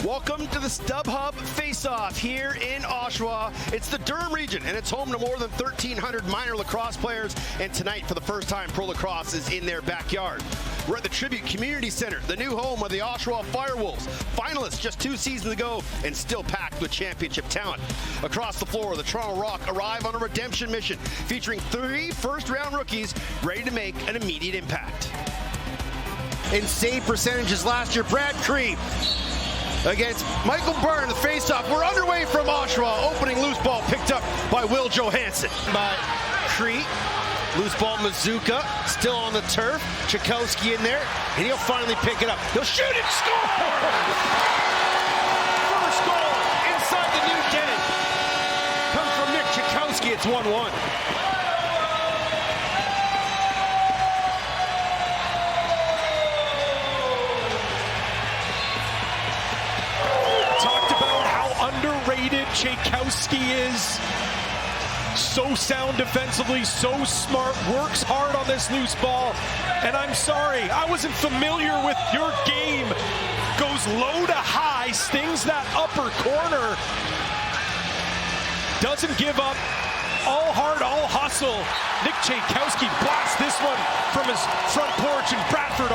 Welcome to the StubHub Face-Off here in Oshawa. It's the Durham region, and it's home to more than 1,300 minor lacrosse players. And tonight, for the first time, pro lacrosse is in their backyard. We're at the Tribute Community Center, the new home of the Oshawa FireWolves. Finalists just 2 seasons ago and still packed with championship talent. Across the floor, the Toronto Rock arrive on a redemption mission, featuring 3 first-round rookies ready to make an immediate impact. In save percentages last year, Brad Cree against Michael Byrne, the face-off. We're underway from Oshawa. Opening loose ball picked up by Will Johansson. By Cree. Loose ball, Mazuka still on the turf. Tchaikovsky in there, and he'll finally pick it up. He'll shoot and score! First goal inside the new den. Comes from Nick Tchaikovsky. It's 1-1. Underrated Tchaikovsky is. So sound defensively, so smart, works hard on this loose ball. And I'm sorry, I wasn't familiar with your game. Goes low to high, stings that upper corner. Doesn't give up. All heart, all hustle. Nick Tchaikovsky blasts this one from his front porch in Bradford.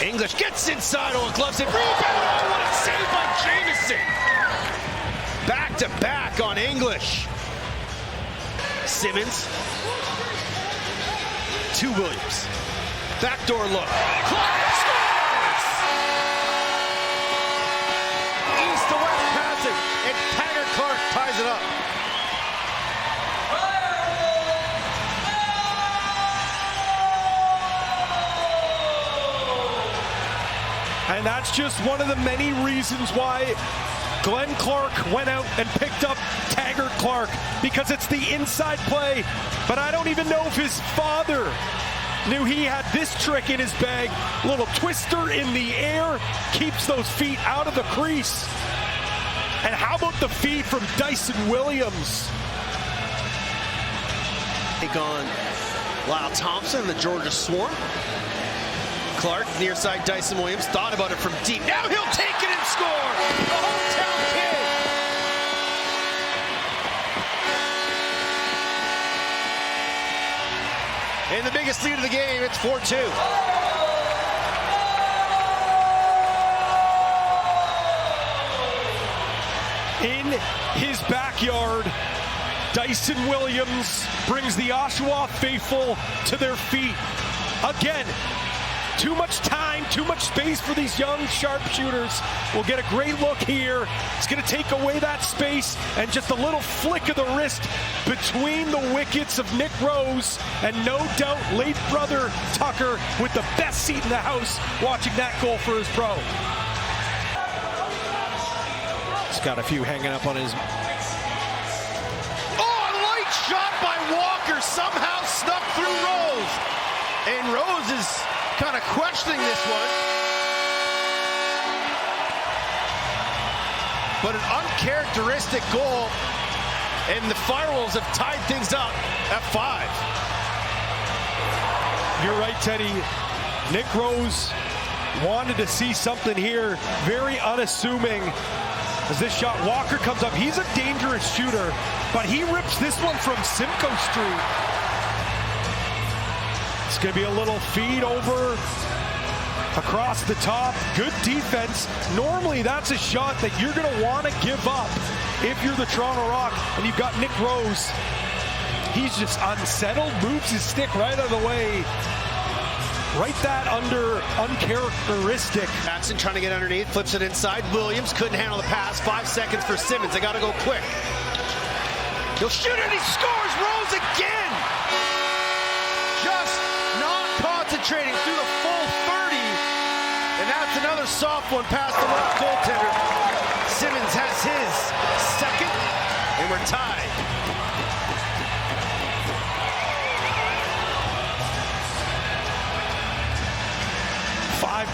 English gets inside, gloves it, rebound, what a save by Jamieson! Back to back on English. Simmons to Williams. Backdoor look. Clark scores! East to west passing, and Taggart Clark ties it up. And that's just one of the many reasons why Glenn Clark went out and picked up Taggart Clark, because it's the inside play. But I don't even know if his father knew he had this trick in his bag. A little twister in the air, keeps those feet out of the crease. And how about the feed from Dyson Williams? Take on Lyle Thompson, the Georgia Swarm. Clark, near side Dyson Williams, thought about it from deep. Now he'll take it and score! The hometown kid! And the biggest lead of the game, it's 4-2. In his backyard, Dyson Williams brings the Oshawa faithful to their feet. Again, too much time, too much space for these young sharpshooters. We'll get a great look here. It's going to take away that space, and just a little flick of the wrist between the wickets of Nick Rose, and no doubt late brother Tucker with the best seat in the house watching that goal for his pro. He's got a few hanging up on his... Oh, a light shot by Walker somehow snuck through Rose. And Rose is kind of questioning this one. But an uncharacteristic goal, and the FireWolves have tied things up at 5. You're right, Teddy. Nick Rose wanted to see something here, very unassuming. As this shot, Walker comes up. He's a dangerous shooter, but he rips this one from Simcoe Street. It's going to be a little feed over across the top. Good defense. Normally, that's a shot that you're going to want to give up if you're the Toronto Rock, and you've got Nick Rose. He's just unsettled, moves his stick right out of the way. Right that under uncharacteristic. Jackson trying to get underneath, flips it inside. Williams couldn't handle the pass. 5 seconds for Simmons. They got to go quick. He'll shoot it, he scores! Rose again! Just not concentrating through the full 30. And that's another soft one past the left goaltender. Simmons has his second, and we're tied.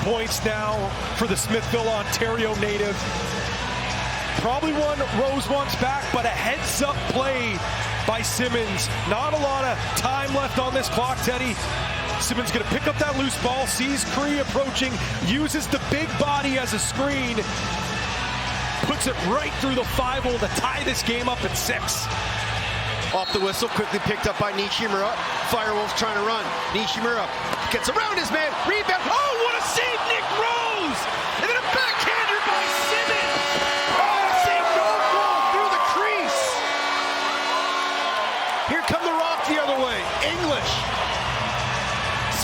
Points now for the Smithville, Ontario native. Probably one Rose wants back, but a heads-up play by Simmons. Not a lot of time left on this clock, Teddy. Simmons going to pick up that loose ball, sees Cree approaching, uses the big body as a screen, puts it right through the 5-hole to tie this game up at 6. Off the whistle, quickly picked up by Nishimura. FireWolves trying to run. Nishimura gets around his man, rebound. Oh, what a save, Nick Rose! And then a backhander by Simmons. Oh, save, no goal through the crease. Here come the Rock the other way. English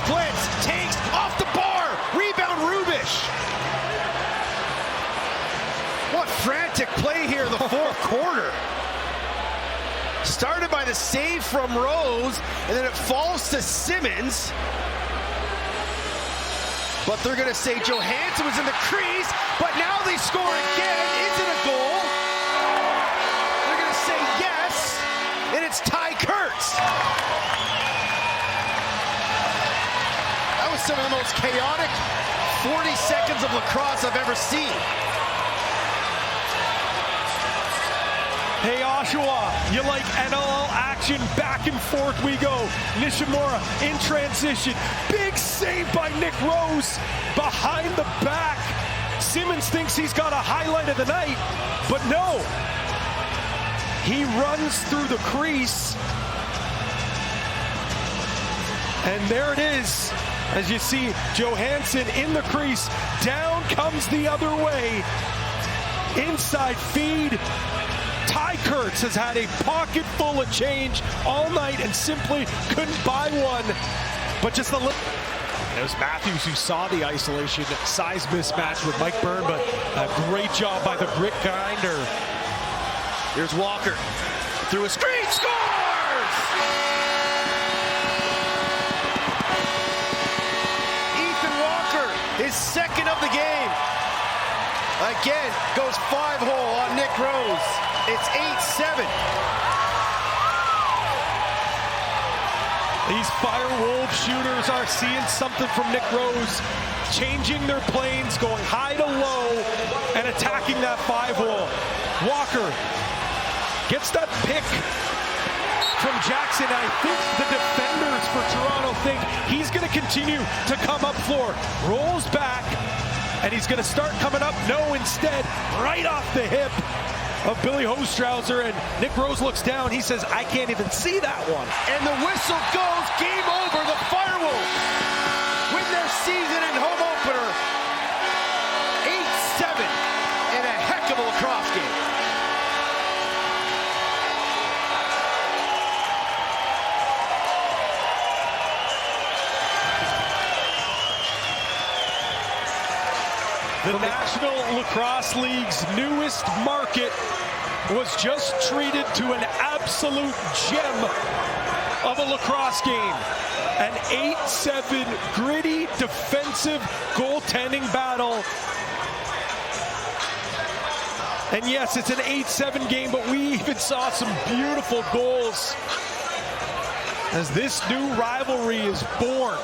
splits, takes off the bar. Rebound, Rubish. What frantic play here in the fourth quarter. Started by the save from Rose, and then it falls to Simmons. But they're going to say Johansson was in the crease, but now they score again. Is it a goal? They're going to say yes, and it's Ty Kurtz. That was some of the most chaotic 40 seconds of lacrosse I've ever seen. Hey Oshawa, you like NLL action? Back and forth we go. Nishimura in transition. Big save by Nick Rose behind the back. Simmons thinks he's got a highlight of the night, but no. He runs through the crease. And there it is. As you see Johansson in the crease. Down comes the other way. Inside feed. Ty Kurtz has had a pocket full of change all night and simply couldn't buy one. But just a little. It was Matthews who saw the isolation size mismatch with Mike Byrne, but a great job by the grit grinder. Here's Walker through a screen, scores! Ethan Walker, his second of the game. Again, goes 5-hole on Nick Rose. It's 8-7. These FireWolves shooters are seeing something from Nick Rose, changing their planes, going high to low, and attacking that 5-hole. Walker gets that pick from Jackson. I think the defenders for Toronto think he's going to continue to come up floor. Rolls back, and he's going to start coming up. No, instead, right off the hip of Billy Hostrauser, and Nick Rose looks down. He says, I can't even see that one. And the whistle goes. Game over. The FireWolves win their season and home opener. 8-7 in a heck of a lacrosse game. The National Lacrosse League's newest market was just treated to an absolute gem of a lacrosse game. An 8-7 gritty defensive goaltending battle. And yes, it's an 8-7 game, but we even saw some beautiful goals as this new rivalry is born.